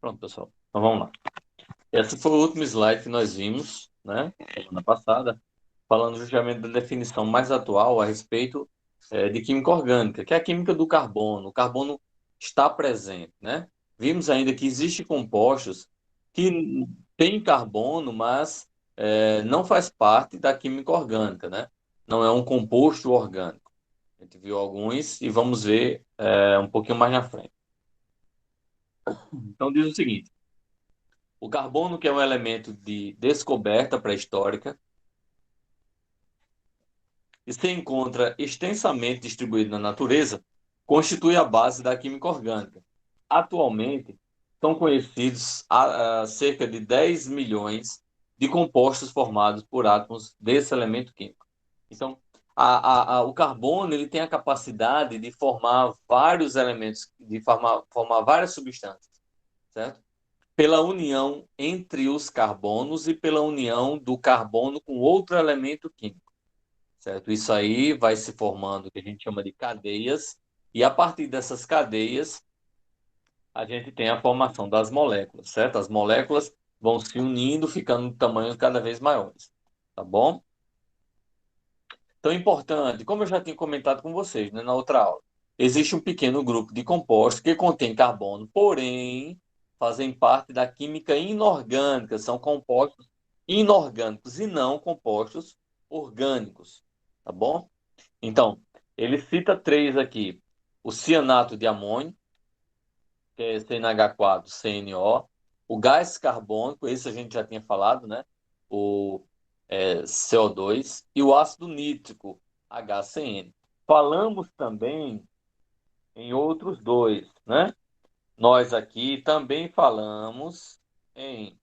Pronto, pessoal. Então vamos lá. Esse foi o último slide que nós vimos, né, semana passada, falando justamente da definição mais atual a respeito de química orgânica, que é a química do carbono. O carbono está presente, né? Vimos ainda que existem compostos que têm carbono, mas não faz parte da química orgânica, né? Não é um composto orgânico. A gente viu alguns e vamos ver um pouquinho mais na frente. Então diz o seguinte: o carbono, que é um elemento de descoberta pré-histórica, e se encontra extensamente distribuído na natureza, constitui a base da química orgânica. Atualmente, são conhecidos cerca de 10 milhões de compostos formados por átomos desse elemento químico. Então, o carbono ele tem a capacidade de formar vários elementos, de formar várias substâncias, certo? Pela união entre os carbonos e pela união do carbono com outro elemento químico, certo? Isso aí vai se formando o que a gente chama de cadeias, e a partir dessas cadeias a gente tem a formação das moléculas, certo? As moléculas vão se unindo, ficando de tamanhos cada vez maiores, tá bom? Então, é importante, como eu já tinha comentado com vocês, né, na outra aula, existe um pequeno grupo de compostos que contém carbono, porém fazem parte da química inorgânica, são compostos inorgânicos e não compostos orgânicos, tá bom? Então, ele cita três aqui: o cianato de amônio, que é CnH4CnO, o gás carbônico, esse a gente já tinha falado, né? O CO2, e o ácido nítrico, HCN. Falamos também em outros dois, né? Nós aqui também falamos em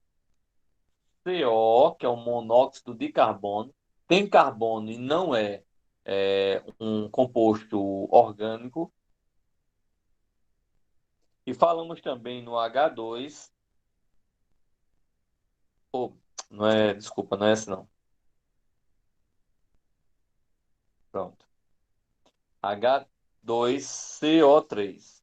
CO, que é o monóxido de carbono. Tem carbono e não é um composto orgânico. E falamos também no H2. Oh, não é, desculpa, não é esse não. Pronto. H2CO3.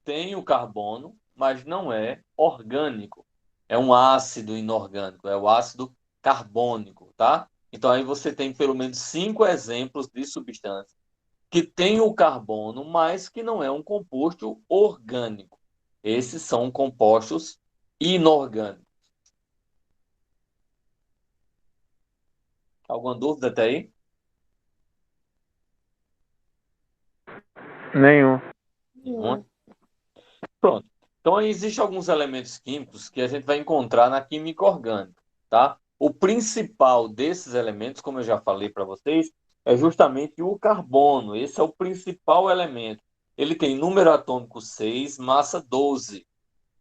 Tem o carbono, mas não é orgânico. É um ácido inorgânico, é o ácido carbônico, tá? Então aí você tem pelo menos 5 exemplos de substâncias que tem o carbono, mas que não é um composto orgânico. Esses são compostos inorgânicos. Alguma dúvida até aí? Nenhum. Nenhuma. Pronto. Então, aí existem alguns elementos químicos que a gente vai encontrar na química orgânica, tá? O principal desses elementos, como eu já falei para vocês, é justamente o carbono. Esse é o principal elemento. Ele tem número atômico 6, massa 12,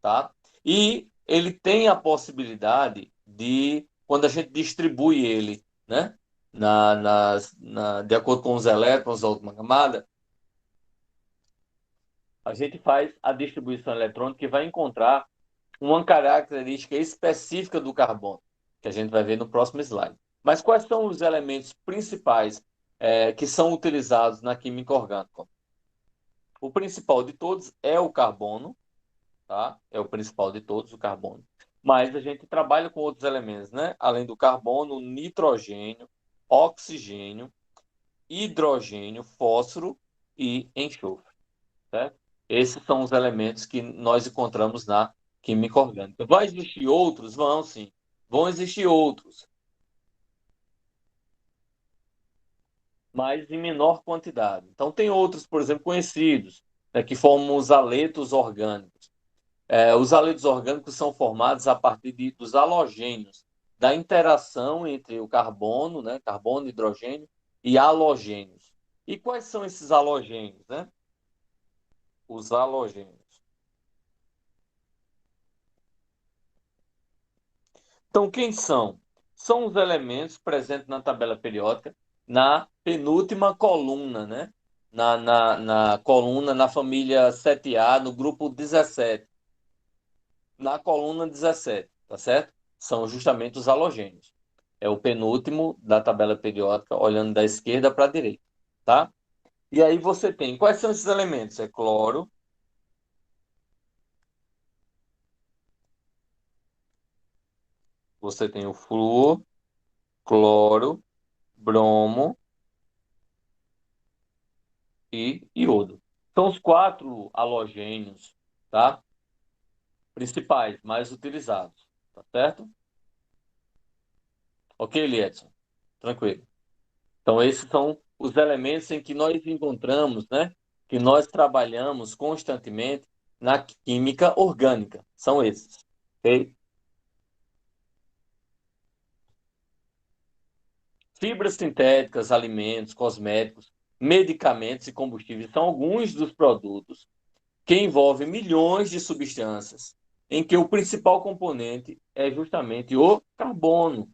tá? E ele tem a possibilidade de, quando a gente distribui ele, né? De acordo com os elétrons da última camada, a gente faz a distribuição eletrônica que vai encontrar uma característica específica do carbono, que a gente vai ver no próximo slide. Mas quais são os elementos principais que são utilizados na química orgânica? O principal de todos é o carbono, tá? É o principal de todos, o carbono. Mas a gente trabalha com outros elementos, né? Além do carbono, nitrogênio, oxigênio, hidrogênio, fósforo e enxofre, certo? Esses são os elementos que nós encontramos na química orgânica. Vai existir outros? Vão sim. Vão existir outros, mas em menor quantidade. Então, tem outros, por exemplo, conhecidos, né, que formam os haletos orgânicos. Os haletos orgânicos são formados a partir dos halogênios, da interação entre o carbono, né, carbono e hidrogênio, e halogênios. E quais são esses halogênios, né? Os halogênios. Então, quem são? São os elementos presentes na tabela periódica na penúltima coluna, né? Na coluna, na família 7A, no grupo 17. Na coluna 17, tá certo? São justamente os halogênios. É o penúltimo da tabela periódica, olhando da esquerda para a direita, tá? E aí você tem, quais são esses elementos? É cloro, você tem o flúor, cloro, bromo e iodo. São os quatro halogênios, tá? Principais, mais utilizados, tá certo? Ok, Liedson? Tranquilo. Então, esses são os elementos em que nós encontramos, né? Que nós trabalhamos constantemente na química orgânica. São esses, ok? Fibras sintéticas, alimentos, cosméticos, medicamentos e combustíveis são alguns dos produtos que envolvem milhões de substâncias, em que o principal componente é justamente o carbono,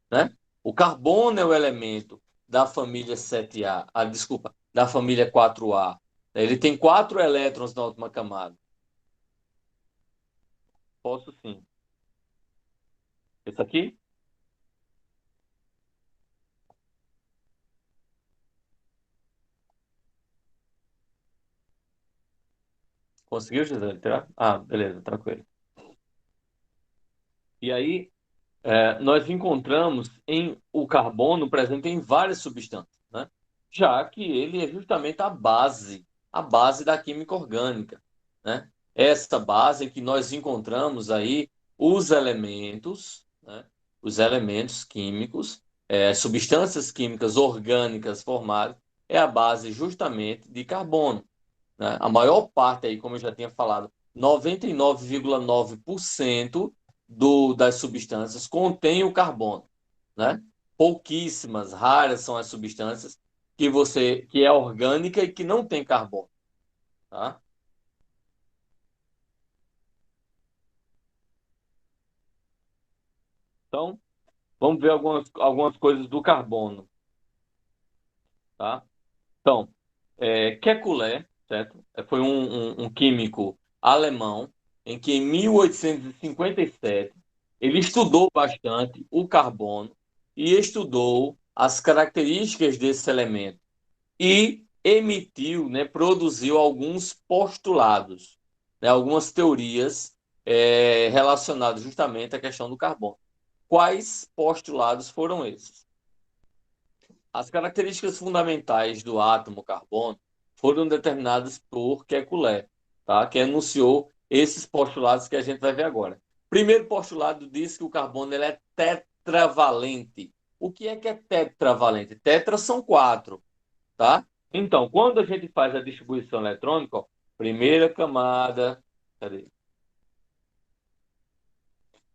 né? O carbono é o elemento da família 7A, desculpa, da família 4A. Ele tem quatro elétrons na última camada. Posso sim. Esse aqui? Conseguiu, Gisele? Tirar? Ah, beleza, tranquilo. E aí, nós encontramos o carbono presente em várias substâncias, né? Já que ele é justamente a base da química orgânica, né? Essa base em que nós encontramos aí os elementos, né? Os elementos químicos, substâncias químicas orgânicas formadas, é a base justamente de carbono, né? A maior parte aí, como eu já tinha falado, 99,9% das substâncias contém o carbono, né? Pouquíssimas, raras são as substâncias que é orgânica e que não tem carbono, tá? Então, vamos ver algumas coisas do carbono, tá? Então, Kekulé, certo? Foi um químico alemão em que em 1857 ele estudou bastante o carbono e estudou as características desse elemento e emitiu, né, produziu alguns postulados, né, algumas teorias relacionadas justamente à questão do carbono. Quais postulados foram esses? As características fundamentais do átomo carbono foram determinadas por Kekulé, tá? Que enunciou esses postulados que a gente vai ver agora. Primeiro postulado diz que o carbono ele é tetravalente. O que é tetravalente? Tetra são quatro, tá? Então, quando a gente faz a distribuição eletrônica, ó, primeira camada, cadê?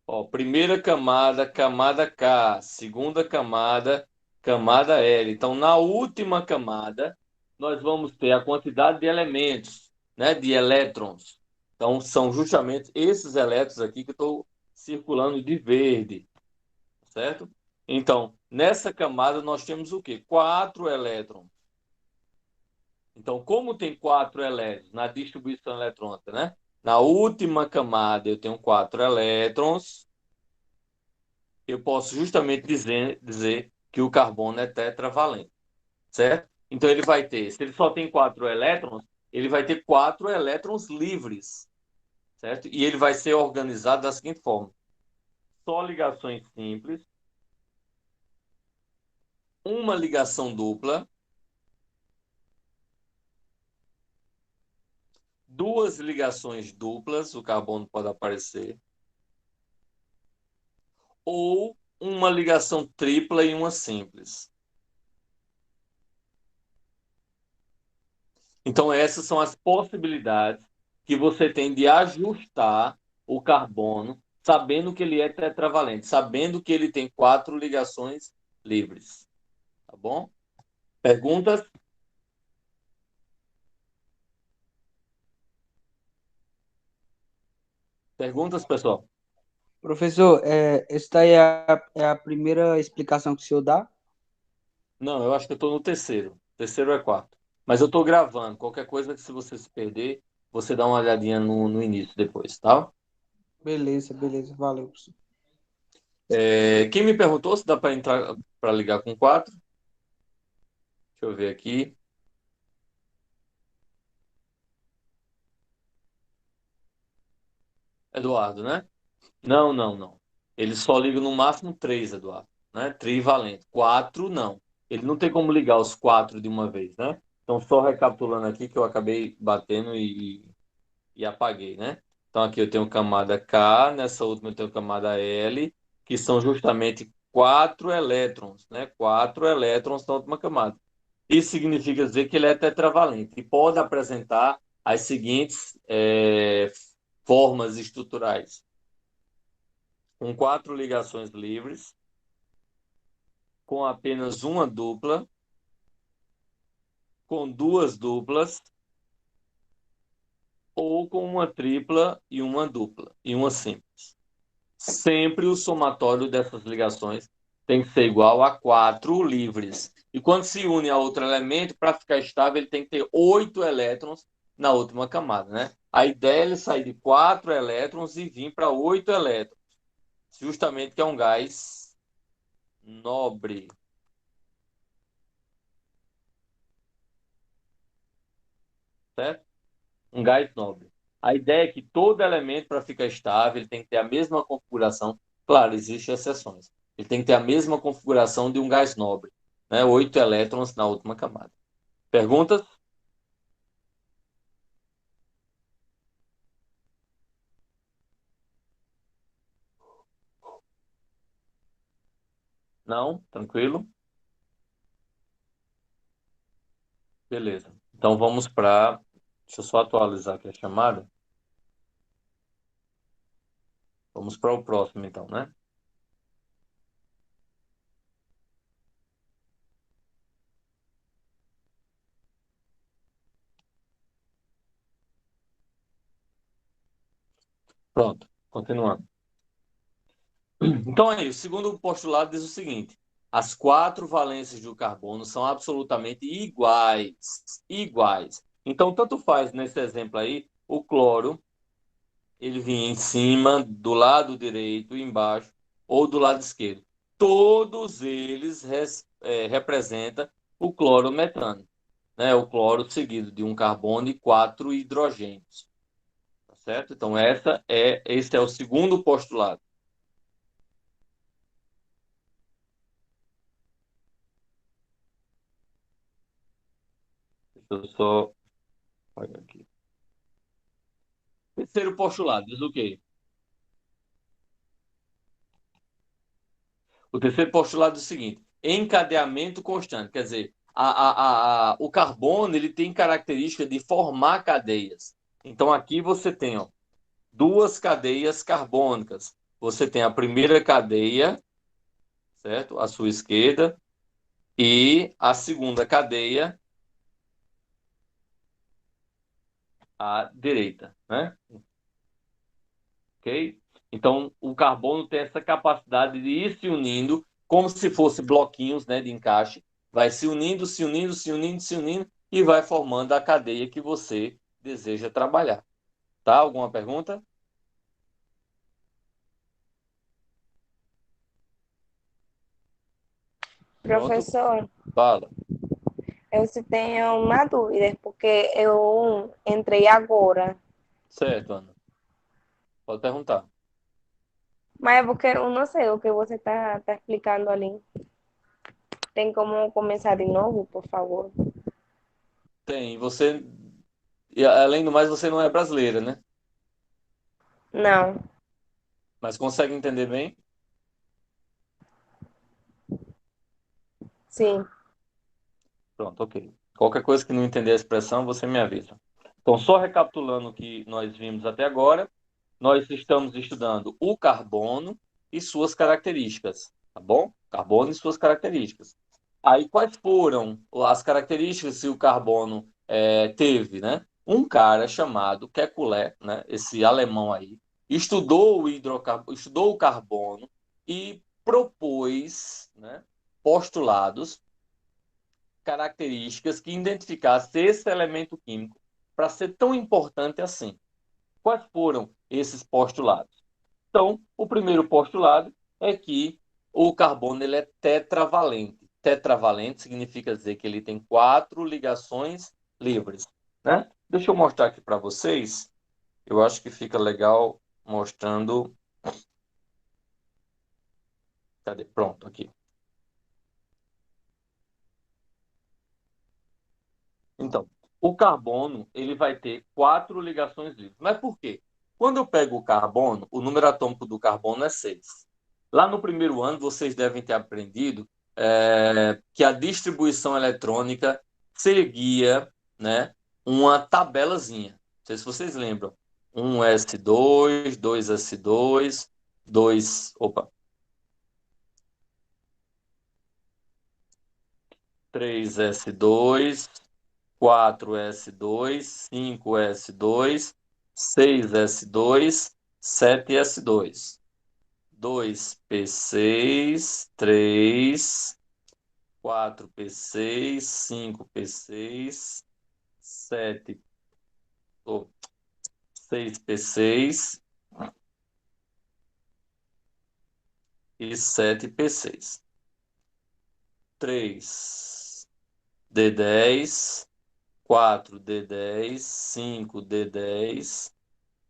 Ó, primeira camada, camada K, segunda camada, camada L. Então, na última camada, nós vamos ter a quantidade de elementos, né, de elétrons. Então, são justamente esses elétrons aqui que eu estou circulando de verde, certo? Então, nessa camada, nós temos o quê? Quatro elétrons. Então, como tem quatro elétrons na distribuição eletrônica, né? Na última camada, eu tenho quatro elétrons. Eu posso justamente dizer que o carbono é tetravalente, certo? Então ele vai ter, se ele só tem quatro elétrons, ele vai ter quatro elétrons livres, certo? E ele vai ser organizado da seguinte forma: só ligações simples, uma ligação dupla, duas ligações duplas, o carbono pode aparecer, ou uma ligação tripla e uma simples. Então, essas são as possibilidades que você tem de ajustar o carbono, sabendo que ele é tetravalente, sabendo que ele tem quatro ligações livres. Tá bom? Perguntas? Perguntas, pessoal? Professor, essa daí é a primeira explicação que o senhor dá? Não, eu acho que eu estou no terceiro. Terceiro é quarto. Mas eu estou gravando. Qualquer coisa que se você se perder, você dá uma olhadinha no início depois, tá? Beleza, beleza, valeu, professor. Quem me perguntou se dá para entrar para ligar com quatro? Deixa eu ver aqui. Eduardo, né? Não, não, não. Ele só liga no máximo 3, Eduardo, né? Trivalente. 4, não. Ele não tem como ligar os 4 de uma vez, né? Então, só recapitulando aqui que eu acabei batendo e apaguei, né? Então, aqui eu tenho camada K, nessa última eu tenho camada L, que são justamente 4 elétrons, né? 4 elétrons na última camada. Isso significa dizer que ele é tetravalente e pode apresentar as seguintes formas estruturais: com 4 ligações livres, com apenas uma dupla, com 2 duplas, ou com uma tripla e uma dupla, e uma simples. Sempre o somatório dessas ligações tem que ser igual a 4 livres. E quando se une a outro elemento, para ficar estável, ele tem que ter 8 elétrons na última camada, né? A ideia é ele sair de 4 elétrons e vir para 8 elétrons, justamente que é um gás nobre. Certo? Um gás nobre. A ideia é que todo elemento, para ficar estável, ele tem que ter a mesma configuração. Claro, existem exceções. Ele tem que ter a mesma configuração de um gás nobre, né? 8 elétrons na última camada. Perguntas? Não? Tranquilo? Beleza. Então vamos para. Deixa eu só atualizar aqui a chamada. Vamos para o próximo, então, né? Pronto, continuando. Então é isso. O segundo postulado diz o seguinte: as 4 valências do carbono são absolutamente iguais. Iguais. Então, tanto faz nesse exemplo aí, o cloro, ele vinha em cima, do lado direito, embaixo, ou do lado esquerdo. Todos eles representam o clorometano, né? O cloro seguido de um carbono e 4 hidrogênios. Tá certo? Então, esse é o segundo postulado. Deixa eu só olha aqui. Terceiro postulado diz o quê? O terceiro postulado diz o seguinte: encadeamento constante. Quer dizer, o carbono ele tem característica de formar cadeias. Então aqui você tem ó, duas cadeias carbônicas. Você tem a primeira cadeia, certo? À sua esquerda, e a segunda cadeia à direita, né? Ok? Então, o carbono tem essa capacidade de ir se unindo, como se fosse bloquinhos, né, de encaixe, vai se unindo, se unindo, se unindo, se unindo, e vai formando a cadeia que você deseja trabalhar. Tá? Alguma pergunta? Pronto? Professor, Fala. eu se tenho uma dúvida, porque eu entrei agora, Certo, Ana. Pode perguntar. mas é porque eu não sei o que você tá explicando ali. Tem como começar de novo, por favor? Tem. Você, e além do mais, você não é brasileira, né? Não, Mas consegue entender bem? sim. Pronto, ok. Qualquer coisa que não entender a expressão, você me avisa. Então, só recapitulando o que nós vimos até agora, nós estamos estudando o carbono e suas características, tá bom? Carbono e suas características. Aí, quais foram as características que o carbono teve, né? Um cara chamado Kekulé, né? Esse alemão aí, estudou o carbono e propôs, né? Postulados, características que identificassem esse elemento químico para ser tão importante assim. Quais foram esses postulados? Então, o primeiro postulado é que o carbono ele é tetravalente. Tetravalente significa dizer que ele tem 4 ligações livres, né? Deixa eu mostrar aqui para vocês. Eu acho que fica legal mostrando Cadê? Pronto, aqui. Então, o carbono, ele vai ter 4 ligações livres. Mas por quê? Quando eu pego o carbono, o número atômico do carbono é 6. Lá no primeiro ano, vocês devem ter aprendido que a distribuição eletrônica seguia, né, uma tabelazinha. Não sei se vocês lembram. Um S2, dois S2, opa, 3S2, 4S2, 5S2, 6S2, 7S2, 2P6, 3, 4P6, 5P6, 7, 6P6 e 7P6. 3D10, 4D10, 5D10,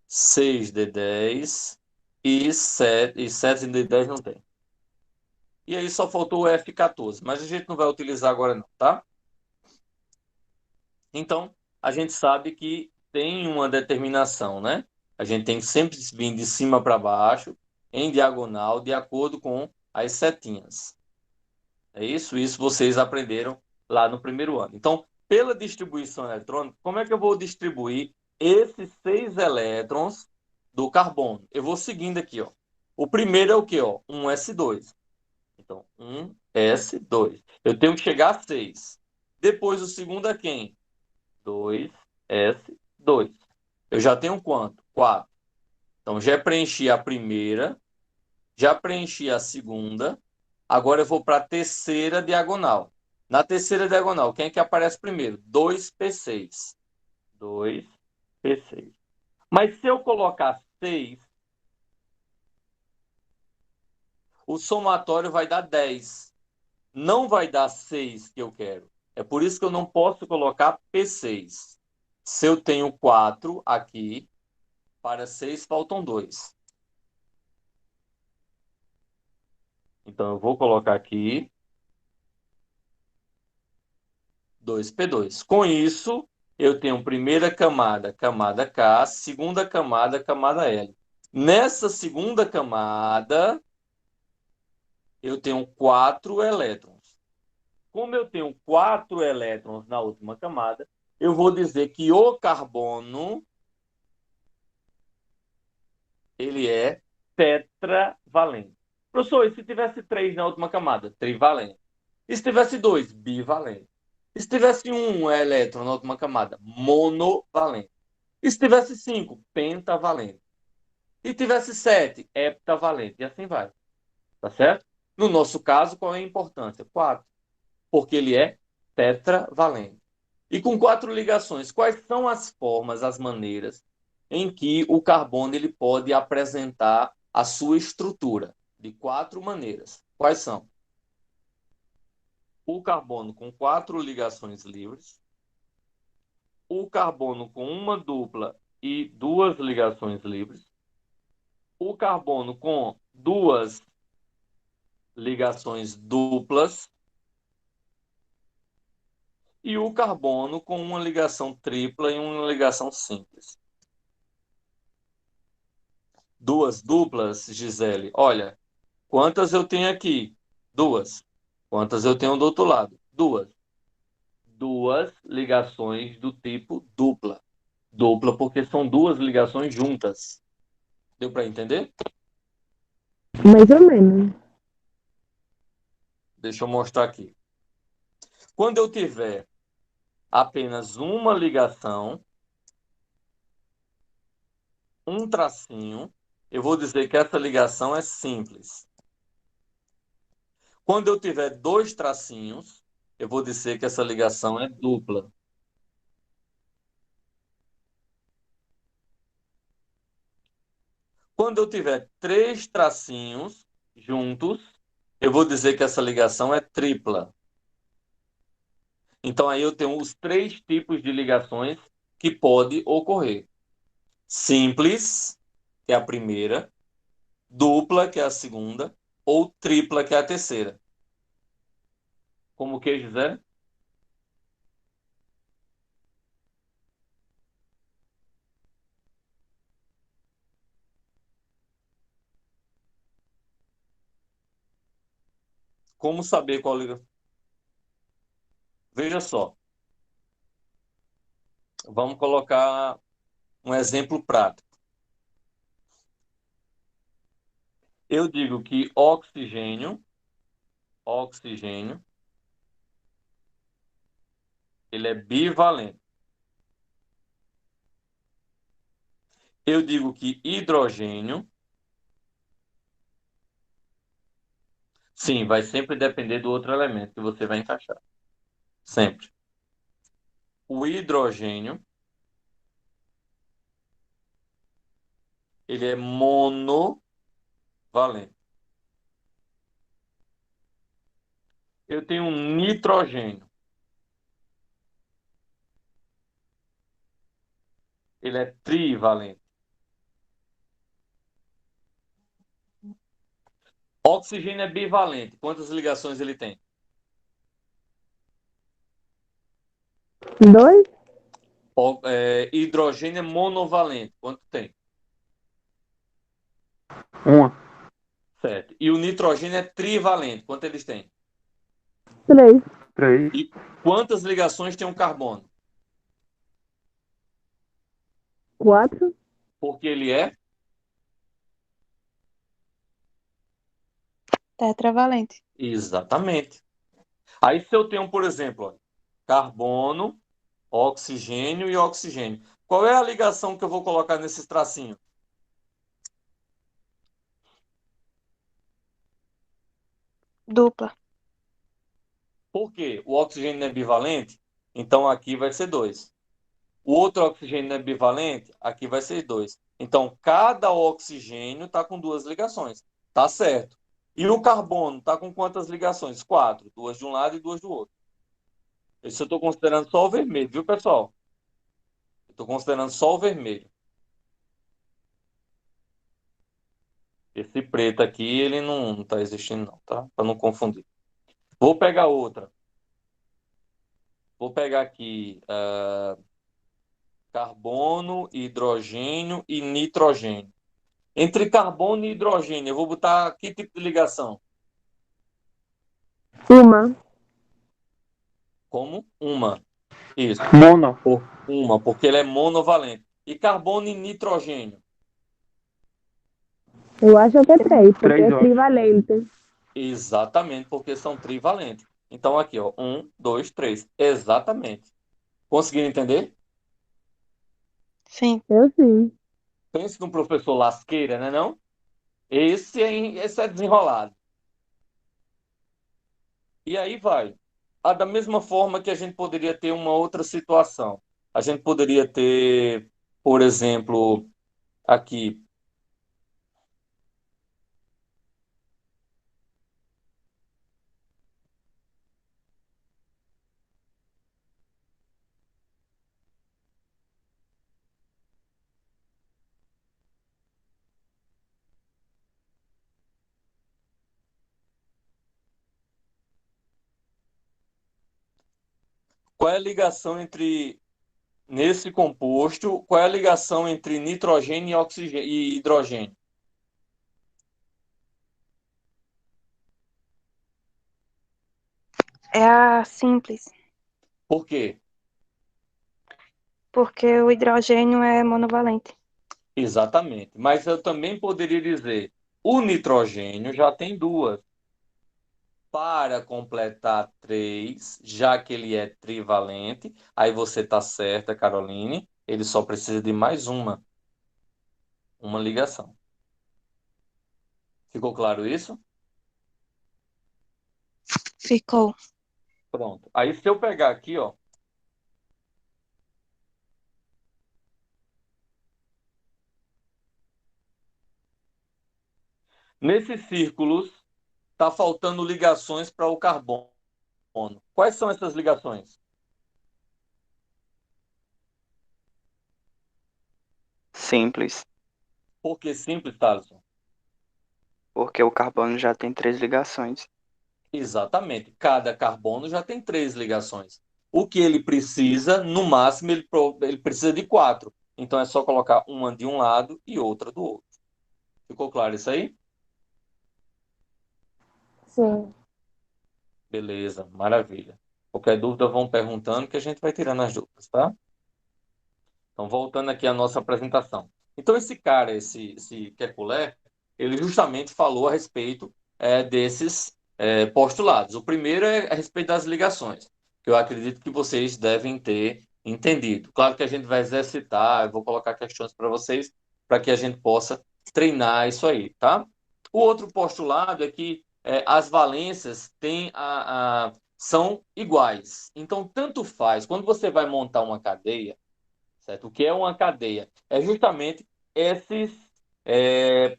6D10 e 7D10 não tem. E aí só faltou o F14, mas a gente não vai utilizar agora não, tá? Então, a gente sabe que tem uma determinação, né? A gente tem que sempre vir de cima para baixo, em diagonal, de acordo com as setinhas. É isso? Isso vocês aprenderam lá no primeiro ano. Então, pela distribuição eletrônica, como é que eu vou distribuir esses 6 elétrons do carbono? Eu vou seguindo aqui, ó. O primeiro é o quê, ó? Um S2. Então, um S2. Eu tenho que chegar a 6. Depois, o segundo é quem? 2S2. Eu já tenho quanto? 4. Então, já preenchi a primeira, já preenchi a segunda. Agora eu vou para a terceira diagonal. Na terceira diagonal, quem é que aparece primeiro? 2P6. 2P6. Mas se eu colocar 6, o somatório vai dar 10. Não vai dar 6 que eu quero. É por isso que eu não posso colocar P6. Se eu tenho 4 aqui, para 6 faltam 2. Então eu vou colocar aqui 2P2. Com isso, eu tenho primeira camada, camada K, segunda camada, camada L. Nessa segunda camada, eu tenho 4 elétrons. Como eu tenho 4 elétrons na última camada, eu vou dizer que o carbono ele é tetravalente. Professor, e se tivesse 3 na última camada? Trivalente. E se tivesse 2? Bivalente. E se tivesse um elétron na última camada? Monovalente. E se tivesse 5? Pentavalente. E tivesse 7? Heptavalente. E assim vai. Tá certo? No nosso caso, qual é a importância? 4. Porque ele é tetravalente. E com 4 ligações, quais são as formas, as maneiras em que o carbono ele pode apresentar a sua estrutura? De 4 maneiras. Quais são? O carbono com 4 ligações livres, o carbono com uma dupla e 2 ligações livres, o carbono com 2 ligações duplas e o carbono com uma ligação tripla e uma ligação simples. 2 duplas, Gisele. Olha, quantas eu tenho aqui? 2. Quantas eu tenho do outro lado? 2. 2 ligações do tipo dupla. Dupla porque são 2 ligações juntas. Deu para entender? Mais ou menos. Deixa eu mostrar aqui. Quando eu tiver apenas uma ligação, um tracinho, eu vou dizer que essa ligação é simples. Quando eu tiver 2 tracinhos, eu vou dizer que essa ligação é dupla. Quando eu tiver 3 tracinhos juntos, eu vou dizer que essa ligação é tripla. Então aí eu tenho os 3 tipos de ligações que pode ocorrer. Simples, que é a primeira, dupla, que é a segunda, ou tripla, que é a terceira. Como que, Gisele? Como saber qual ligação? Veja só, vamos colocar um exemplo prático. Eu digo que oxigênio, ele é bivalente. Eu digo que hidrogênio, sim, vai sempre depender do outro elemento que você vai encaixar. Sempre. O hidrogênio, ele é monovalente. Eu tenho um nitrogênio. Ele é trivalente. Oxigênio é bivalente. Quantas ligações ele tem? 2? Hidrogênio é monovalente. Quanto tem? Uma. Certo. E o nitrogênio é trivalente. Quanto eles têm? 3. 3. E quantas ligações tem um carbono? 4. Porque ele é Tetravalente. exatamente. Aí se eu tenho, por exemplo, ó, carbono, oxigênio e oxigênio. Qual é a ligação que eu vou colocar nesses tracinhos? Dupla. Por quê? O oxigênio é bivalente, então aqui vai ser 2. O outro oxigênio é bivalente, aqui vai ser 2. Então, cada oxigênio está com duas ligações. Tá certo. E o carbono está com quantas ligações? 4. Duas de um lado e duas do outro. Isso eu estou considerando só o vermelho, viu, pessoal? Estou considerando só o vermelho. Esse preto aqui, ele não está existindo, não, tá? Para não confundir. Vou pegar outra. Vou pegar aqui carbono, hidrogênio e nitrogênio. Entre carbono e hidrogênio, eu vou botar que tipo de ligação? Uma. Como? Uma. Isso. Mono. Uma, porque ele é monovalente. E carbono e nitrogênio? Eu acho que é 3, porque 3, é eu acho. trivalente. Exatamente, porque são trivalentes. Então, aqui, ó, 1, 2, 3. Exatamente. Conseguiram entender? Sim. Eu sim. Pense num professor lasqueira, né, não? Esse é desenrolado. E aí vai. Da mesma forma que a gente poderia ter uma outra situação. A gente poderia ter, por exemplo, aqui, qual é a ligação entre, nesse composto, qual é a ligação entre nitrogênio e oxigênio e hidrogênio? É a simples, Por quê? porque o hidrogênio é monovalente. Exatamente. Mas eu também poderia dizer, o nitrogênio já tem duas. Para completar três, já que ele é trivalente, aí você está certa, Caroline, ele só precisa de mais uma ligação. Ficou claro isso? Ficou. Pronto. Aí se eu pegar aqui, ó, nesses círculos está faltando ligações para o carbono. Quais são essas ligações? Simples. Por que simples, Thaleson? Porque o carbono já tem 3 ligações. Exatamente. Cada carbono já tem 3 ligações. O que ele precisa, no máximo, ele precisa de 4. Então é só colocar uma de um lado e outra do outro. Ficou claro isso aí? Sim. Beleza, maravilha. Qualquer dúvida, vão perguntando que a gente vai tirando as dúvidas, tá? Então, voltando aqui à nossa apresentação. Então, esse cara, esse Kekulé, ele justamente falou a respeito desses postulados. O primeiro é a respeito das ligações, que eu acredito que vocês devem ter entendido. Claro que a gente vai exercitar, eu vou colocar questões para vocês, para que a gente possa treinar isso aí, tá? O outro postulado é que as valências são iguais. Então, tanto faz, quando você vai montar uma cadeia, certo? O que é uma cadeia? É justamente esses, é,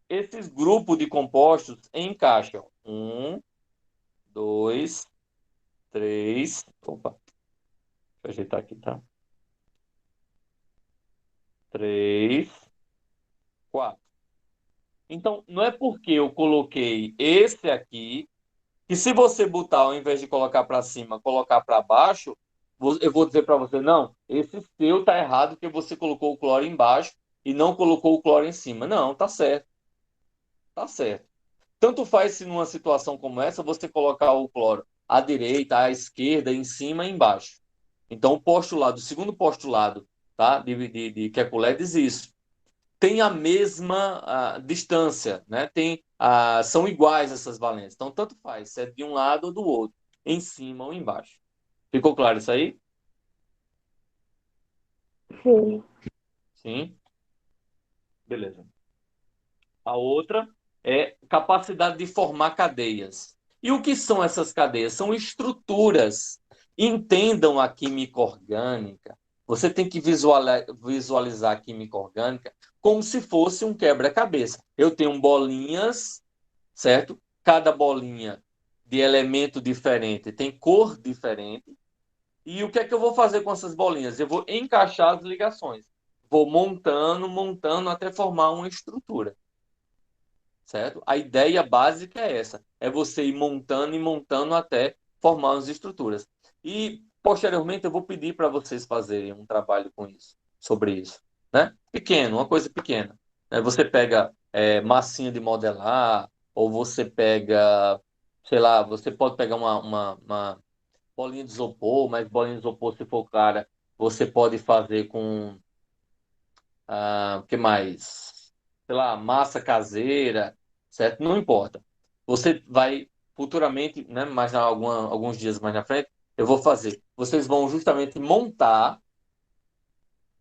esses grupos de compostos encaixam. Um, dois, três. Opa, deixa eu ajeitar aqui, tá? Três, quatro. Então, não é porque eu coloquei esse aqui, que se você botar, ao invés de colocar para cima, colocar para baixo, eu vou dizer para você, não, esse seu tá errado porque você colocou o cloro embaixo e não colocou o cloro em cima. Não, tá certo, tá certo. Tanto faz se numa situação como essa você colocar o cloro à direita, à esquerda, em cima e embaixo. Então, o segundo postulado, tá, de Kekulé diz isso. Tem a mesma distância, né? São iguais essas valências. Então, tanto faz se é de um lado ou do outro, em cima ou embaixo. Ficou claro isso aí? Sim. Sim? Beleza. A outra é capacidade de formar cadeias. E o que são essas cadeias? São estruturas. Entendam a química orgânica. Você tem que visualizar a química orgânica como se fosse um quebra-cabeça. Eu tenho bolinhas, certo? Cada bolinha de elemento diferente tem cor diferente. E o que é que eu vou fazer com essas bolinhas? Eu vou encaixar as ligações. Vou montando, montando até formar uma estrutura, certo? A ideia básica é essa, é você ir montando e montando até formar as estruturas. E posteriormente eu vou pedir para vocês fazerem um trabalho com isso, sobre isso, né? Pequeno, uma coisa pequena. Né? Você pega massinha de modelar, ou você pega, sei lá, você pode pegar uma bolinha de isopor, mas bolinha de isopor, se for cara, você pode fazer com, o que mais? Sei lá, massa caseira, certo? Não importa. Você vai futuramente, né, alguns dias mais na frente, eu vou fazer. Vocês vão justamente montar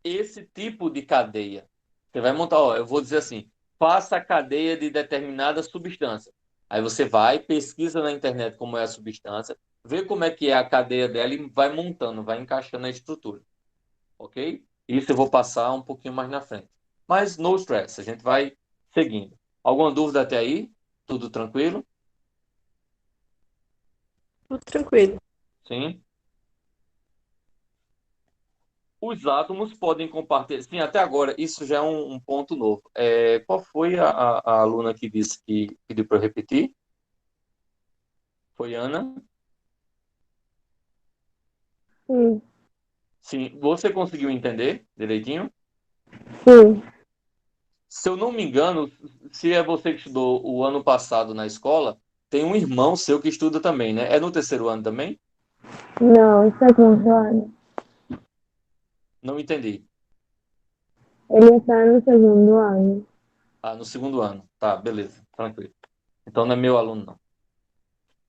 esse tipo de cadeia. Você vai montar, ó, eu vou dizer assim, faça a cadeia de determinada substância. Aí você vai, pesquisa na internet como é a substância, vê como é que é a cadeia dela e vai montando, vai encaixando a estrutura. Ok? Isso eu vou passar um pouquinho mais na frente. Mas no stress, a gente vai seguindo. Alguma dúvida até aí? Tudo tranquilo? Tudo tranquilo. Sim. Os átomos podem compartilhar. Sim, até agora, isso já é um ponto novo. Qual foi a aluna que disse que pediu para eu repetir? Foi Ana? Sim. Sim. Você conseguiu entender direitinho? Sim. Se eu não me engano, se é você que estudou o ano passado na escola, tem um irmão seu que estuda também, né? É no terceiro ano também? Não, isso é controle. Não entendi. Ele está no segundo ano. Ah, no segundo ano. Tá, beleza, tranquilo. Então não é meu aluno, não.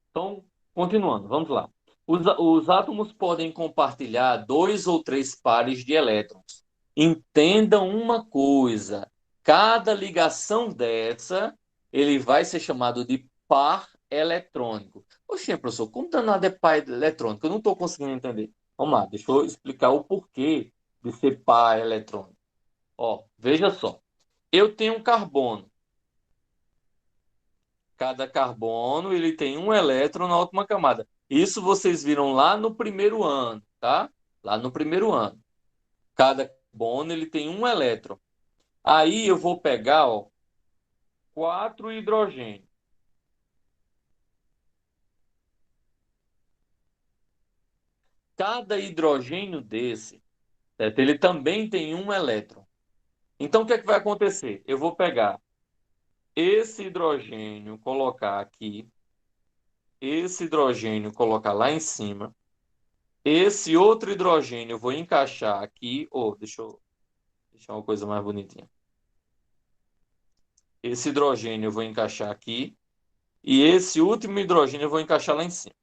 Então, continuando, vamos lá. Os átomos podem compartilhar dois ou três pares de elétrons. Entendam uma coisa: cada ligação dessa, ele vai ser chamado de par eletrônico. Oxe, professor, como danado é par eletrônico? Eu não estou conseguindo entender. Vamos lá, deixa eu explicar o porquê de ser par eletrônico. Ó, veja só. Eu tenho um carbono. Cada carbono ele tem um elétron na última camada. Isso vocês viram lá no primeiro ano, tá? Lá no primeiro ano. Cada carbono ele tem um elétron. Aí eu vou pegar, ó, 4 hidrogênios. Cada hidrogênio desse, certo? Ele também tem um elétron. Então, o que é que vai acontecer? Eu vou pegar esse hidrogênio, colocar aqui, esse hidrogênio, colocar lá em cima, esse outro hidrogênio eu vou encaixar aqui, deixa eu deixar uma coisa mais bonitinha. Esse hidrogênio eu vou encaixar aqui, e esse último hidrogênio eu vou encaixar lá em cima.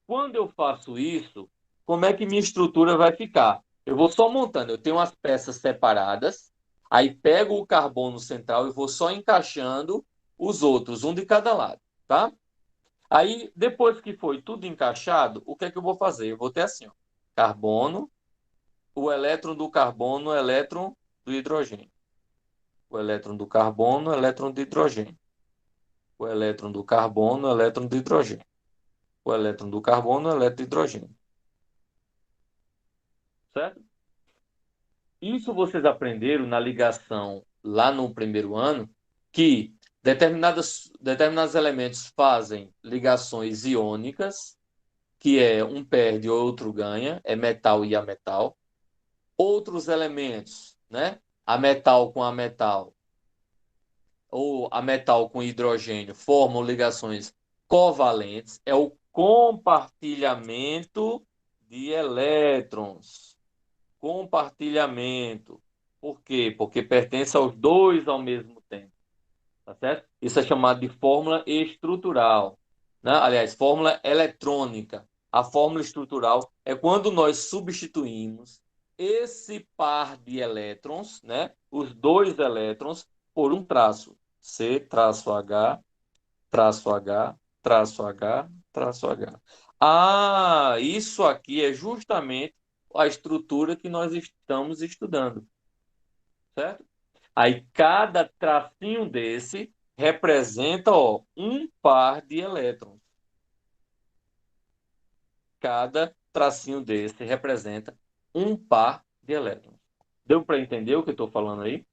Quando eu faço isso, como é que minha estrutura vai ficar? Eu vou só montando, eu tenho as peças separadas, aí pego o carbono central e vou só encaixando os outros, um de cada lado, tá? Aí, depois que foi tudo encaixado, o que é que eu vou fazer? Eu vou ter assim, ó, carbono, o elétron do carbono, o elétron do hidrogênio. O elétron do carbono, o elétron do hidrogênio. O elétron do carbono, o elétron do hidrogênio. O elétron do carbono, o elétron do hidrogênio. Certo? Isso vocês aprenderam na ligação lá no primeiro ano, que determinados elementos fazem ligações iônicas, que é um perde e outro ganha, é metal e ametal. Outros elementos, né? A metal com a metal, ou a metal com hidrogênio, formam ligações covalentes, é o compartilhamento de elétrons. Compartilhamento. Por quê? Porque pertence aos dois ao mesmo tempo. Tá certo? Isso é chamado de fórmula estrutural, né? Aliás, fórmula eletrônica. A fórmula estrutural é quando nós substituímos esse par de elétrons, né? Os dois elétrons, por um traço. C, traço H, traço H, traço H, traço H. Ah, isso aqui é justamente a estrutura que nós estamos estudando, certo? Aí cada tracinho desse representa, um par de elétrons. Cada tracinho desse representa um par de elétrons. Deu para entender o que eu estou falando aí?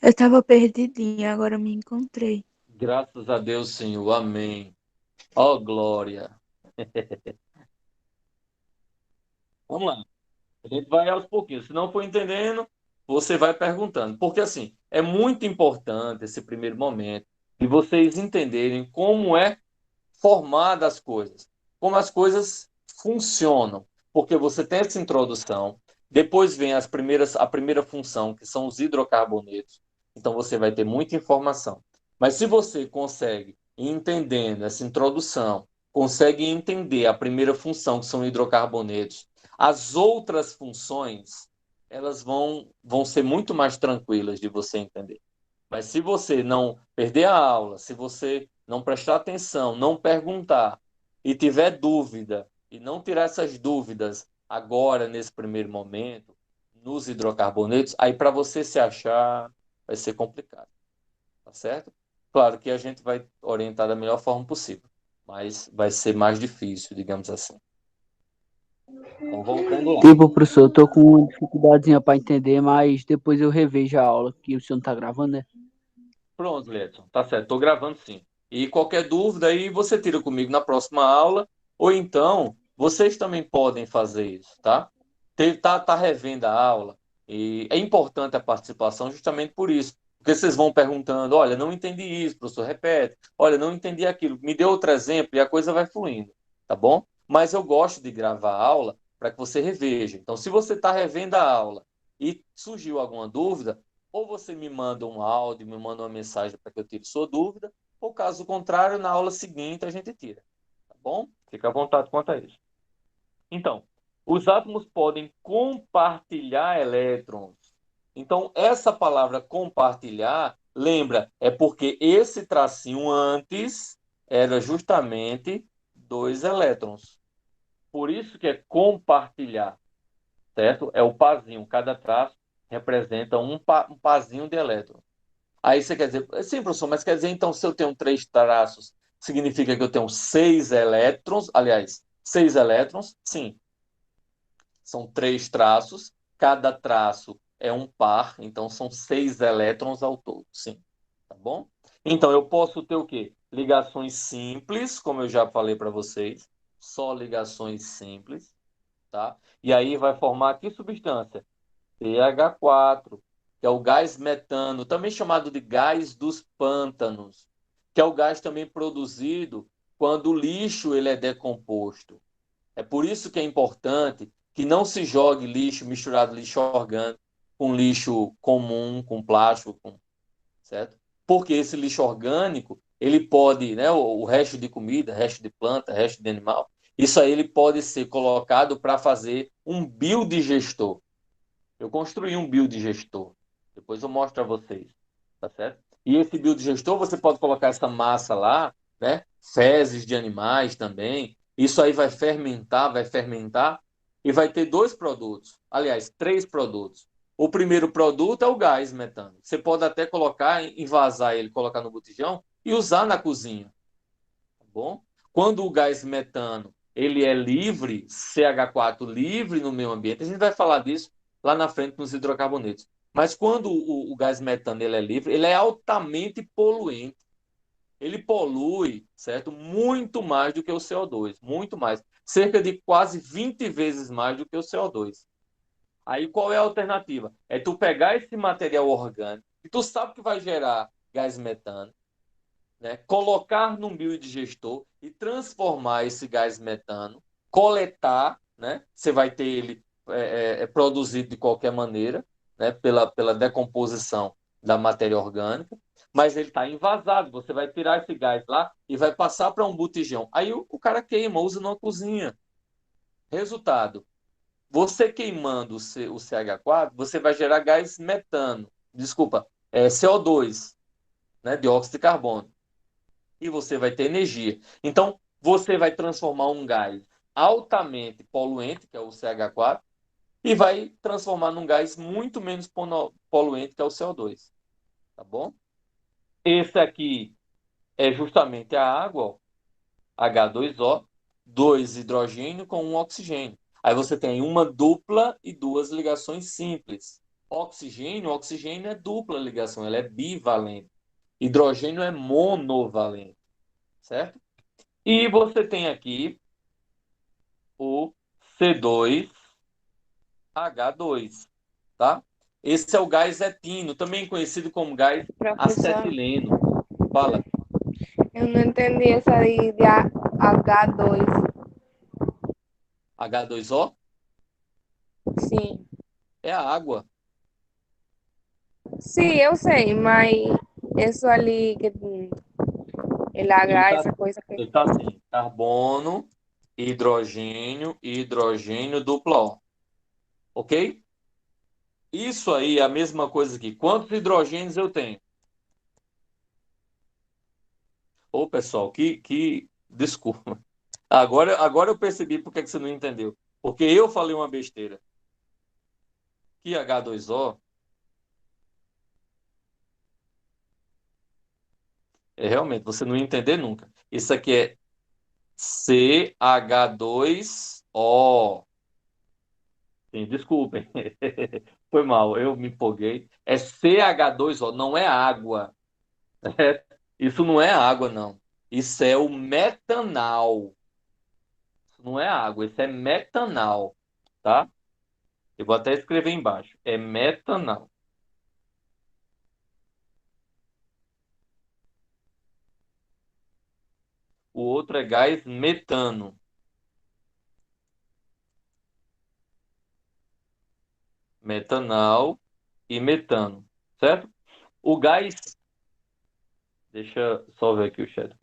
Eu tava perdidinha, agora me encontrei. Graças a Deus, Senhor. Amém. Ó, glória. Vamos lá. A gente vai aos pouquinhos. Se não for entendendo, você vai perguntando. Porque, assim, é muito importante esse primeiro momento de vocês entenderem como é formada as coisas, como as coisas funcionam. Porque você tem essa introdução, depois vem a primeira função, que são os hidrocarbonetos. Então, você vai ter muita informação. Mas se você consegue, ir entendendo essa introdução, consegue entender a primeira função, que são hidrocarbonetos, as outras funções, elas vão ser muito mais tranquilas de você entender. Mas se você não perder a aula, se você não prestar atenção, não perguntar e tiver dúvida e não tirar essas dúvidas agora, nesse primeiro momento, nos hidrocarbonetos, aí para você se achar vai ser complicado, tá certo? Claro que a gente vai orientar da melhor forma possível, mas vai ser mais difícil, digamos assim. Então, voltando lá. Tipo, professor, eu tô com uma dificuldadezinha para entender, mas depois eu revejo a aula, que o senhor não tá gravando, né? Pronto, Leedson, tá certo, estou gravando sim. E qualquer dúvida aí você tira comigo na próxima aula, ou então vocês também podem fazer isso, tá? Tá revendo a aula, e é importante a participação justamente por isso, porque vocês vão perguntando, olha, não entendi isso, professor, repete, olha, não entendi aquilo, me dê outro exemplo e a coisa vai fluindo, tá bom? Mas eu gosto de gravar a aula para que você reveja. Então, se você está revendo a aula e surgiu alguma dúvida, ou você me manda um áudio, me manda uma mensagem para que eu tire sua dúvida, ou caso contrário, na aula seguinte a gente tira. Tá bom? Fica à vontade quanto a isso. Então, os átomos podem compartilhar elétrons. Então, essa palavra compartilhar, lembra, é porque esse tracinho antes era justamente dois elétrons. Por isso que é compartilhar, certo? É o pazinho, cada traço representa um pazinho de elétron. Aí você quer dizer, sim, professor, mas quer dizer, então, se eu tenho três traços, significa que eu tenho seis elétrons? Aliás, seis elétrons? Sim, são três traços, Cada traço é um par, então são 6 elétrons ao todo, sim. Tá bom? Então, eu posso ter o quê? Ligações simples, como eu já falei para vocês, só ligações simples, tá? E aí vai formar que substância? CH4, que é o gás metano, também chamado de gás dos pântanos, que é o gás também produzido quando o lixo ele é decomposto. É por isso que é importante que não se jogue lixo misturado lixo orgânico com lixo comum, com plástico, certo? Porque esse lixo orgânico, ele pode, né, o resto de comida, resto de planta, resto de animal, isso aí ele pode ser colocado para fazer um biodigestor. Eu construí um biodigestor. Depois eu mostro a vocês, tá certo? E esse biodigestor, você pode colocar essa massa lá, né? Fezes de animais também. Isso aí vai fermentar e vai ter 2 produtos. Aliás, 3 produtos. O primeiro produto é o gás metano. Você pode até colocar, envasar ele, colocar no botijão e usar na cozinha, tá bom? Quando o gás metano ele é livre, CH4 livre no meio ambiente, a gente vai falar disso lá na frente nos hidrocarbonetos. Mas quando o gás metano ele é livre, ele é altamente poluente. Ele polui, certo? Muito mais do que o CO2, muito mais. Cerca de quase 20 vezes mais do que o CO2. Aí qual é a alternativa? É tu pegar esse material orgânico, que tu sabe que vai gerar gás metano, né? Colocar num biodigestor e transformar esse gás metano, coletar, né? Você vai ter ele produzido de qualquer maneira, né? Pela decomposição da matéria orgânica, mas ele está envasado. Você vai tirar esse gás lá e vai passar para um botijão. Aí o cara queima, usa numa cozinha. Resultado, você queimando o CH4, você vai gerar gás metano, desculpa, CO2, né? Dióxido de carbono e você vai ter energia. Então, você vai transformar um gás altamente poluente, que é o CH4, e vai transformar num gás muito menos poluente, que é o CO2. Tá bom? Esse aqui é justamente a água, ó, H2O, 2 hidrogênio com um oxigênio. Aí você tem uma dupla e 2 ligações simples. Oxigênio é dupla ligação, ela é bivalente. Hidrogênio é monovalente, certo? E você tem aqui o C2H2, tá? Esse é o gás etino, também conhecido como gás Professor, acetileno. Fala, eu não entendi essa de H2. H2O Sim. é a água. Sim, eu sei, mas isso ali que el Ele H, tá, essa coisa que. ele tá assim, carbono, hidrogênio e hidrogênio duplo O, ok? Isso aí é a mesma coisa aqui. Quantos hidrogênios eu tenho? Ô, pessoal, desculpa. Agora eu percebi por que você não entendeu. Porque eu falei uma besteira. Que H2O realmente você não ia entender nunca. Isso aqui é CH2O. Sim, desculpem. Foi mal, eu me empolguei. É CH2O, não é água. Isso não é água, não. Isso é o metanal. Isso não é água, isso é metanal, tá? Eu vou até escrever embaixo. É metanal. O outro é gás metano. Metanal e metano, certo? O gás. Deixa eu só ver aqui o chat.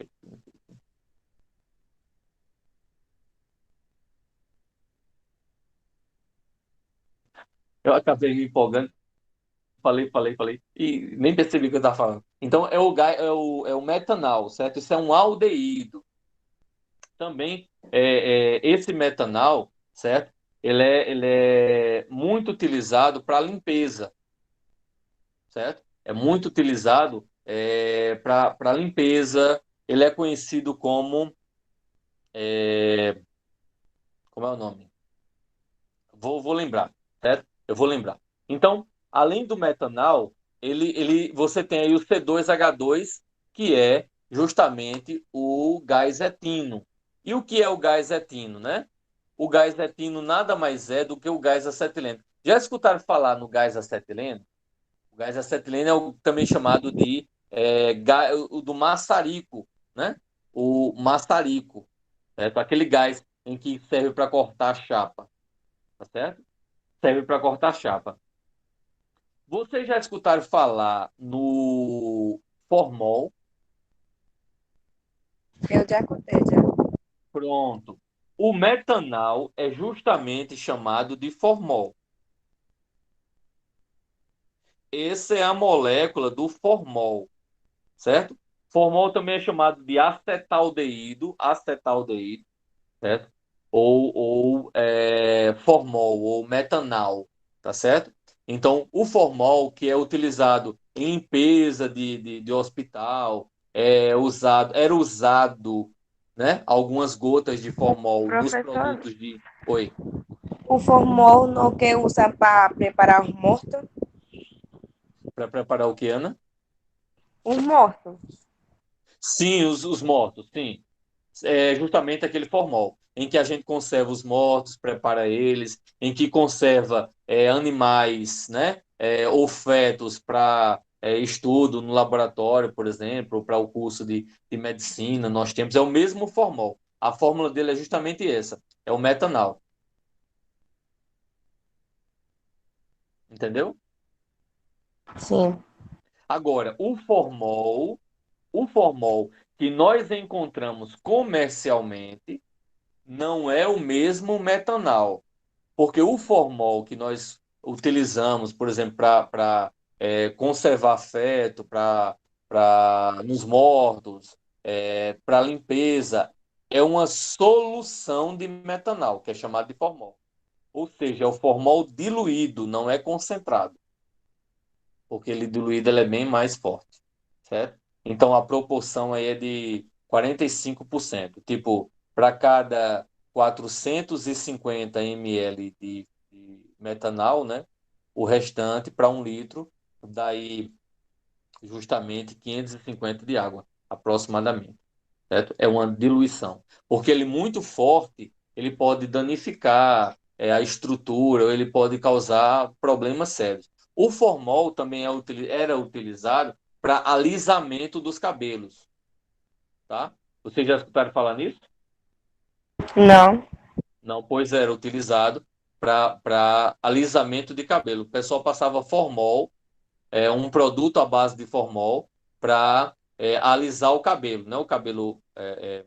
Eu acabei me empolgando, falei, e nem percebi o que eu estava falando. Então, é o metanal, certo? Isso é um aldeído. Também, esse metanal, certo? Ele é muito utilizado para limpeza, certo? É muito utilizado para limpeza. Ele é conhecido é, como é o nome? Vou lembrar, certo? Eu vou lembrar. Então, além do metanal, você tem aí o C2H2, que é justamente o gás etino. E o que é o gás etino, né? O gás etino nada mais é do que o gás acetileno. Já escutaram falar no gás acetileno? O gás acetileno é também chamado de o do maçarico, né? O maçarico, certo? Aquele gás em que serve para cortar a chapa, tá certo? Serve para cortar a chapa. Vocês já escutaram falar no formol? Eu já contei, já. Pronto. O metanal é justamente chamado de formol. Essa é a molécula do formol, certo? Formol também é chamado de acetaldeído, certo? Ou formol, ou metanal, tá certo? Então, o formol, que é utilizado em limpeza de hospital, era usado, né, algumas gotas de formol nos Professor, produtos de... Oi. o formol não que usa para preparar os mortos? Para preparar o que, Ana? Os mortos. Sim, os mortos, sim. É justamente aquele formol, em que a gente conserva os mortos, prepara eles, em que conserva animais, né, ou fetos para estudo no laboratório, por exemplo, ou para o curso de medicina, nós temos, é o mesmo formol. A fórmula dele é justamente essa, é o metanal, entendeu? Sim. Agora, o formol que nós encontramos comercialmente não é o mesmo metanal. Porque o formol que nós utilizamos, por exemplo, para conservar feto, nos mortos, para limpeza, é uma solução de metanal, que é chamado de formol. Ou seja, é o formol diluído, não é concentrado. Porque ele diluído ele é bem mais forte, certo? Então a proporção aí é de 45%. Tipo, para cada 450 ml de metanal, né? O restante para 1 litro, daí justamente 550 de água, aproximadamente, certo? É uma diluição. Porque ele muito forte, ele pode danificar a estrutura, ou ele pode causar problemas sérios. O formol também era utilizado para alisamento dos cabelos, tá? Vocês já escutaram falar nisso? Não. Não, pois era utilizado para alisamento de cabelo. O pessoal passava formol, um produto à base de formol, para alisar o cabelo, né? O cabelo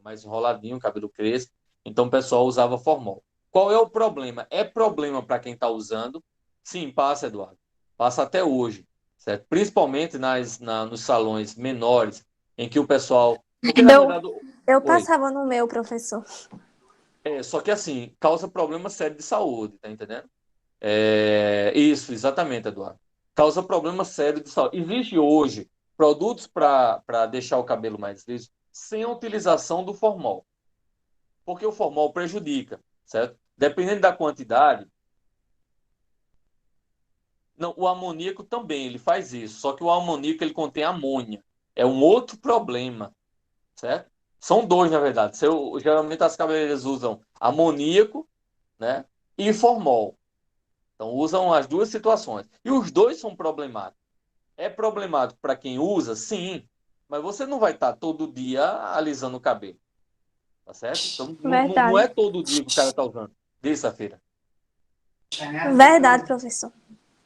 mais enroladinho, o cabelo crespo. Então o pessoal usava formol. Qual é o problema? É problema para quem está usando? Sim, passa, Eduardo. Passa até hoje, certo? Principalmente nos salões menores, em que o pessoal. Porque, na Eu, verdade. eu Oi. passava no meu, professor. Só que assim, causa problema sério de saúde, tá entendendo? Isso, exatamente, Eduardo. Causa problema sério de saúde. Existe hoje produtos para deixar o cabelo mais liso sem a utilização do formol, porque o formol prejudica, certo? Dependendo da quantidade. Não, o amoníaco também, ele faz isso, só que o amoníaco ele contém amônia. É um outro problema, certo? São dois, na verdade. Geralmente as cabeleireiras usam amoníaco, né, e formol. Então usam as duas situações. E os dois são problemáticos. É problemático para quem usa, sim, mas você não vai estar todo dia alisando o cabelo, tá certo? Então não é Verdade. todo dia que o cara está usando. Terça-feira. Verdade, professor.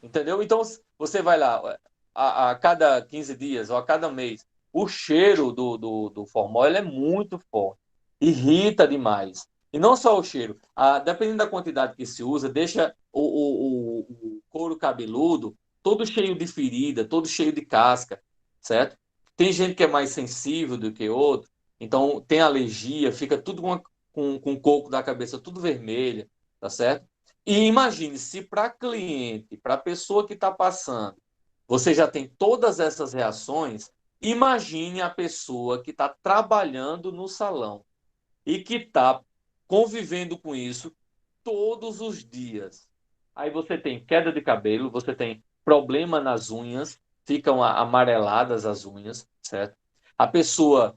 Entendeu? Então você vai lá a cada 15 dias ou a cada mês. O cheiro do formol ele é muito forte. Irrita demais. E não só o cheiro. Dependendo da quantidade que se usa, deixa o couro cabeludo todo cheio de ferida, todo cheio de casca, certo? Tem gente que é mais sensível do que outro, então tem alergia, fica tudo com o coco da cabeça tudo vermelha, tá certo? E imagine se para cliente, para a pessoa que está passando, você já tem todas essas reações, imagine a pessoa que está trabalhando no salão e que está convivendo com isso todos os dias. Aí você tem queda de cabelo, você tem problema nas unhas, ficam amareladas as unhas, certo? A pessoa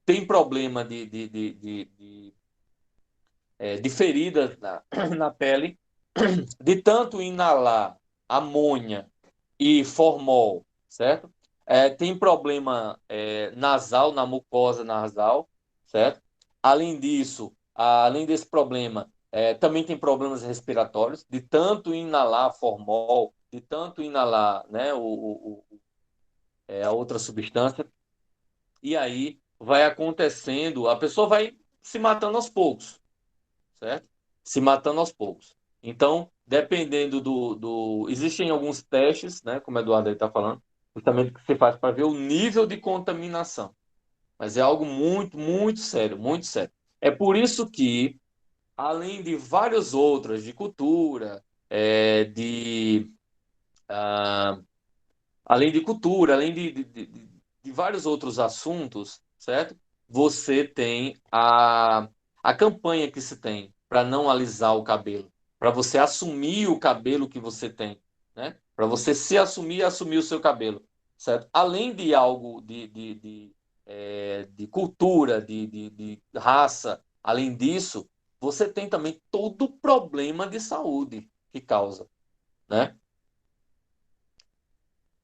tem problema de feridas na pele, de tanto inalar amônia e formol, certo? Tem problema nasal, na mucosa nasal, certo? Além disso, além desse problema, também tem problemas respiratórios, de tanto inalar formol, de tanto inalar, né, a outra substância, e aí vai acontecendo, a pessoa vai se matando aos poucos, certo? Se matando aos poucos. Então, dependendo existem alguns testes, né, como o Eduardo está falando, justamente que você faz para ver o nível de contaminação. Mas é algo muito, muito sério, muito sério. É por isso que, além de várias outras, de cultura, ah, além de cultura, além de vários outros assuntos, certo? Você tem a campanha que se tem para não alisar o cabelo, para você assumir o cabelo que você tem, né? Para você se assumir e assumir o seu cabelo, certo? Além de algo de cultura, de raça, além disso, você tem também todo o problema de saúde que causa, né?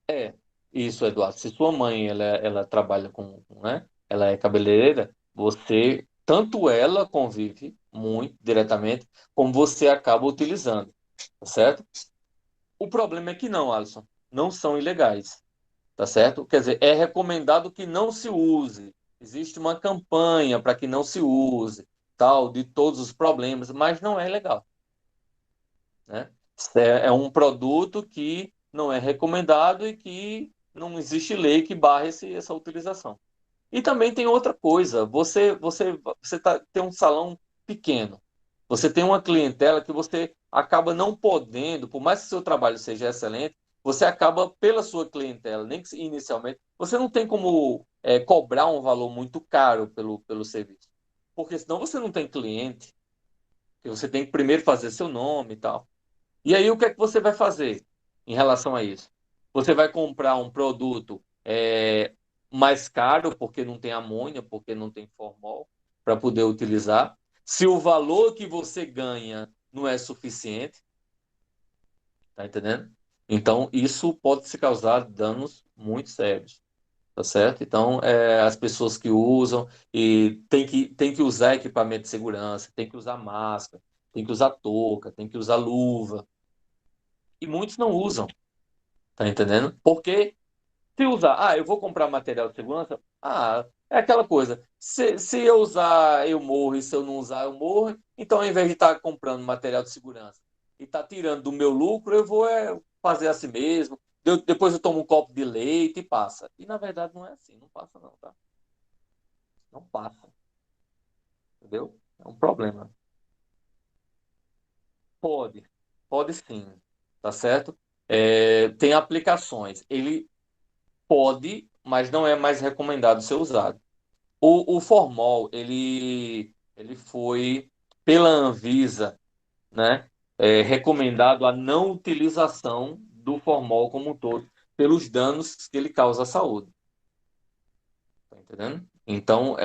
É, isso, Eduardo. Se sua mãe ela trabalha né? Ela é cabeleireira, você tanto ela convive muito diretamente, como você acaba utilizando, tá certo? O problema é que não, Alisson, não são ilegais, tá certo? Quer dizer, é recomendado que não se use. Existe uma campanha para que não se use, tal, de todos os problemas, mas não é legal, né? É um produto que não é recomendado e que não existe lei que barre essa utilização. E também tem outra coisa, tem um salão pequeno, você tem uma clientela que você acaba não podendo, por mais que seu trabalho seja excelente, você acaba, pela sua clientela, nem que inicialmente, você não tem como cobrar um valor muito caro pelo serviço. Porque senão você não tem cliente, que você tem que primeiro fazer seu nome e tal. E aí, o que é que você vai fazer em relação a isso? Você vai comprar um produto mais caro, porque não tem amônia, porque não tem formol, para poder utilizar. Se o valor que você ganha não é suficiente, tá entendendo? Então, isso pode se causar danos muito sérios, tá certo? Então, as pessoas que usam e tem que usar equipamento de segurança, tem que usar máscara, tem que usar touca, tem que usar luva. E muitos não usam. Tá entendendo? Porque se usar, eu vou comprar material de segurança, é aquela coisa. Se eu usar, eu morro, e se eu não usar, eu morro. Então, ao invés de estar comprando material de segurança e estar tirando do meu lucro, eu vou fazer assim mesmo. Depois eu tomo um copo de leite e passa. E na verdade não é assim, não passa não, tá? Não passa, entendeu? É um problema. Pode, pode sim, tá certo? Tem aplicações. Ele pode, mas não é mais recomendado ser usado. O formol, ele foi, pela Anvisa, né, recomendado a não utilização do formol como um todo, pelos danos que ele causa à saúde. Tá entendendo? Então,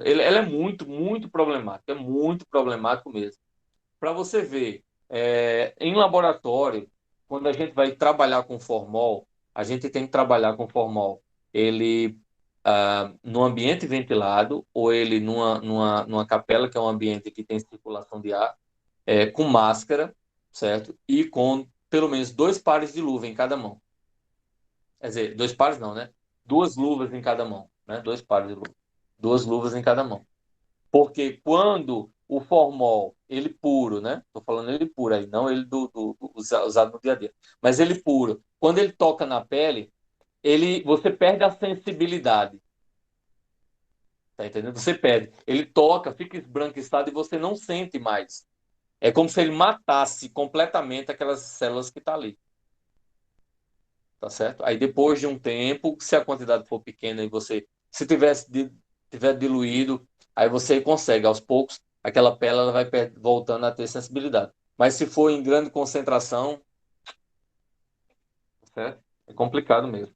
ele é muito, muito problemático, é muito problemático mesmo. Para você ver, em laboratório, quando a gente vai trabalhar com formol, a gente tem que trabalhar com formol ele no ambiente ventilado ou ele numa capela, que é um ambiente que tem circulação de ar, com máscara, certo? E com pelo menos 2 pares de luva em cada mão. Quer dizer, 2 pares não, né? 2 luvas em cada mão, né? 2 pares de luva. 2 luvas em cada mão. Porque quando o formol, ele puro, né? Estou falando ele puro aí, não ele usado no dia a dia. Mas ele puro, quando ele toca na pele, você perde a sensibilidade. Tá entendendo? Você perde. Ele toca, fica esbranquiçado e você não sente mais. É como se ele matasse completamente aquelas células que estão ali. Tá certo? Aí depois de um tempo, se a quantidade for pequena e se tiver diluído, aí você consegue, aos poucos, aquela pele ela vai voltando a ter sensibilidade. Mas se for em grande concentração, certo? É complicado mesmo.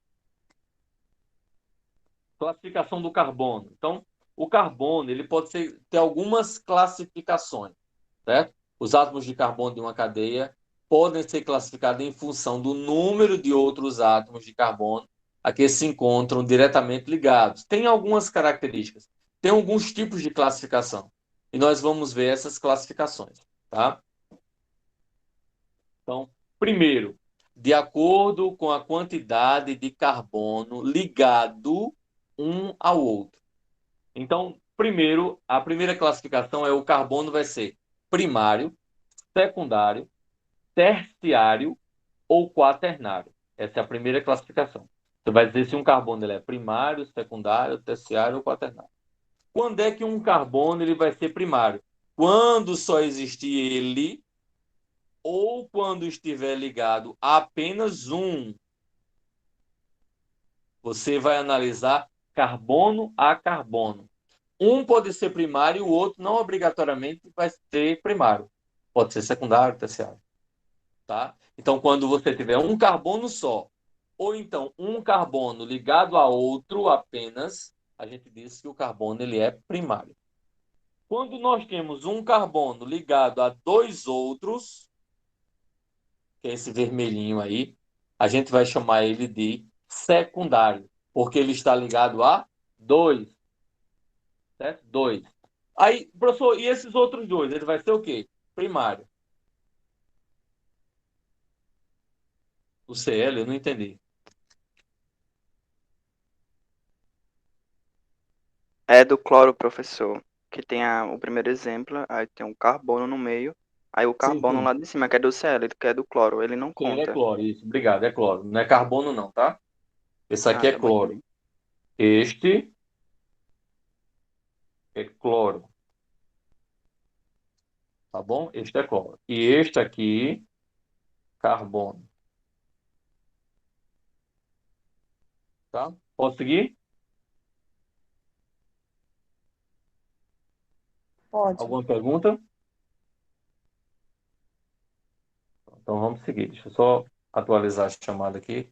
Classificação do carbono. Então, o carbono ele pode ter algumas classificações, certo? Os átomos de carbono de uma cadeia podem ser classificados em função do número de outros átomos de carbono a que se encontram diretamente ligados. Tem algumas características, tem alguns tipos de classificação. E nós vamos ver essas classificações, tá? Então, primeiro, de acordo com a quantidade de carbono ligado um ao outro. Então, primeiro, a primeira classificação é o carbono vai ser primário, secundário, terciário ou quaternário. Essa é a primeira classificação. Você vai dizer se um carbono ele é primário, secundário, terciário ou quaternário. Quando é que um carbono ele vai ser primário? Quando só existir ele ou quando estiver ligado a apenas um. Você vai analisar carbono a carbono. Um pode ser primário e o outro não obrigatoriamente vai ser primário. Pode ser secundário, terciário. Tá? Então, quando você tiver um carbono só, ou então um carbono ligado a outro apenas, a gente diz que o carbono ele é primário. Quando nós temos um carbono ligado a dois outros, que é esse vermelhinho aí, a gente vai chamar ele de secundário, porque ele está ligado a dois, certo? Dois. Aí, professor, e esses outros dois, ele vai ser o quê? Primário. O Cl, eu não entendi. É do cloro, professor, que tem o primeiro exemplo, aí tem um carbono no meio, aí o Sim, carbono sim. lá de cima, que é do Cl, que é do cloro, ele não Sim, ele é conta. cloro, isso. Obrigado, é cloro. Não é carbono não, tá? Esse aqui Ah, é tá bom, cloro. entendi. Este é cloro, tá bom? Este é cloro. E este aqui, carbono, tá? Posso seguir? Pode. Alguma pergunta? Então vamos seguir. Deixa eu só atualizar a chamada aqui.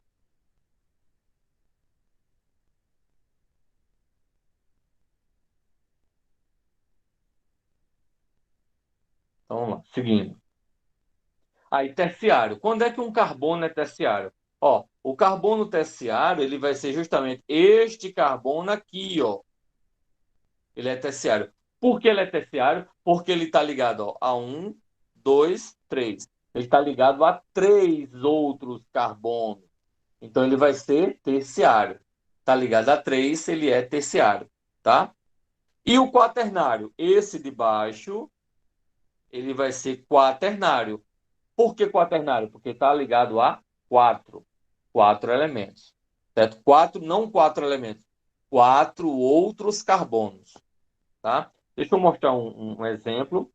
Então vamos lá, seguindo. Aí, terciário. Quando é que um carbono é terciário? Ó, o carbono terciário, ele vai ser justamente este carbono aqui, ó. Ele é terciário. Por que ele é terciário? Porque ele está ligado, ó, a um, dois, três. Ele está ligado a três outros carbonos. Então, ele vai ser terciário. Está ligado a três, ele é terciário, tá? E o quaternário? Esse de baixo, ele vai ser quaternário. Por que quaternário? Porque está ligado a quatro. Quatro elementos. Certo? Quatro, não quatro elementos. Quatro outros carbonos. Tá? Deixa eu mostrar um exemplo,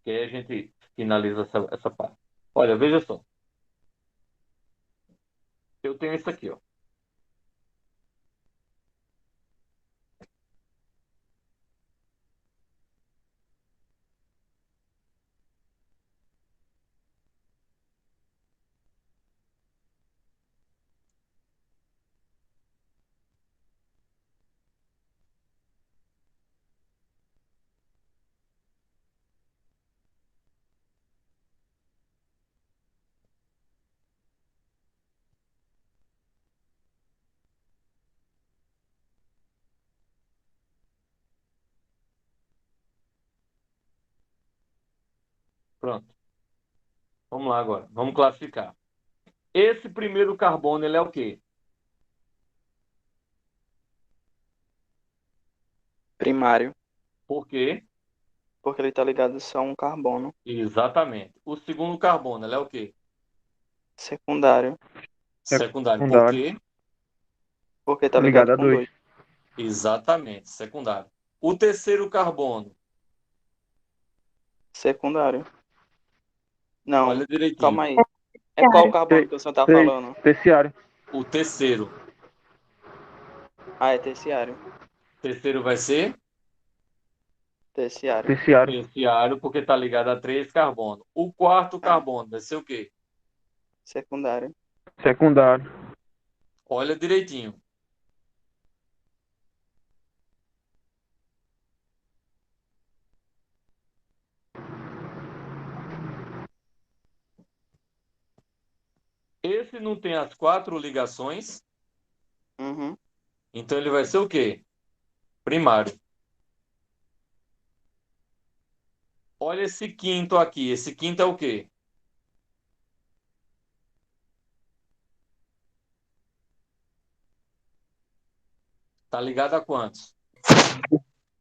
que aí a gente finaliza essa parte. Olha, veja só. Eu tenho isso aqui, ó. Pronto. Vamos lá agora. Vamos classificar. Esse primeiro carbono, ele é o quê? Primário, Por quê? porque ele tá ligado só a um carbono. Exatamente. O segundo carbono, ele é o quê? Secundário, Secundário. Por Secundário. quê? porque tá Ligado ligado a com dois. dois. Exatamente, secundário. O terceiro carbono, Secundário. Não, olha direitinho. calma aí. É qual carbono que o senhor tá falando? Terciário. O terceiro. Ah, é terciário. O terceiro vai ser Terciário. Terciário, porque está ligado a 3 carbono. O quarto carbono vai ser o quê? Secundário. Olha direitinho. Esse não tem as 4 ligações, Uhum. então ele vai ser o quê? Primário. Olha esse quinto aqui. Esse quinto é o quê? Tá ligado a quantos?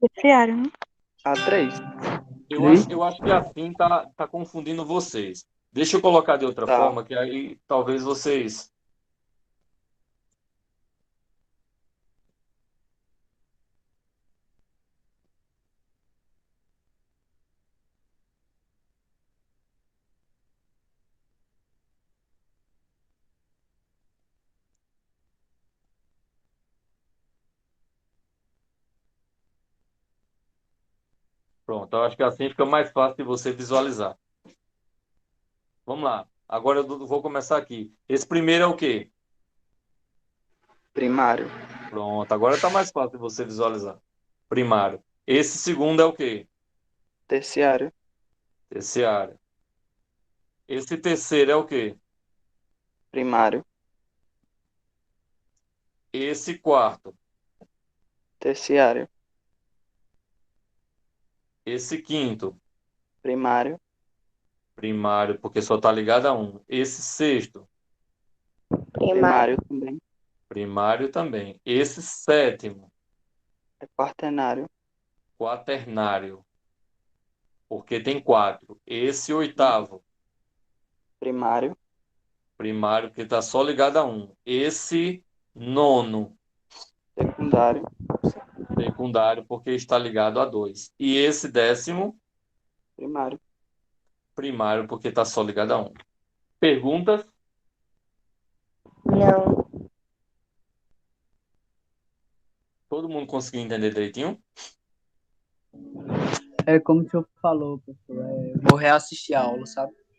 Terciário, né? A3. Eu acho que assim tá confundindo vocês. Deixa eu colocar de outra Tá. forma, que aí talvez vocês. Pronto, eu acho que assim fica mais fácil de você visualizar. Vamos lá. Agora eu vou começar aqui. Esse primeiro é o quê? Primário. Pronto, agora tá mais fácil de você visualizar. Primário. Esse segundo é o quê? Terciário. Terciário. Esse terceiro é o quê? Primário. Esse quarto. Terciário. Esse quinto. Primário. Primário, porque só tá ligado a um. Esse sexto. Primário. Primário também. Primário também. Esse sétimo. É quaternário. Quaternário, porque tem 4. Esse oitavo. Primário. Primário, porque tá só ligado a um. Esse nono. Secundário. Secundário, porque está ligado a 2. E esse décimo. Primário. Primário, porque está só ligado a um. Perguntas? Não. Todo mundo conseguiu entender direitinho? É como o senhor falou, professor. Vou reassistir a aula, sabe?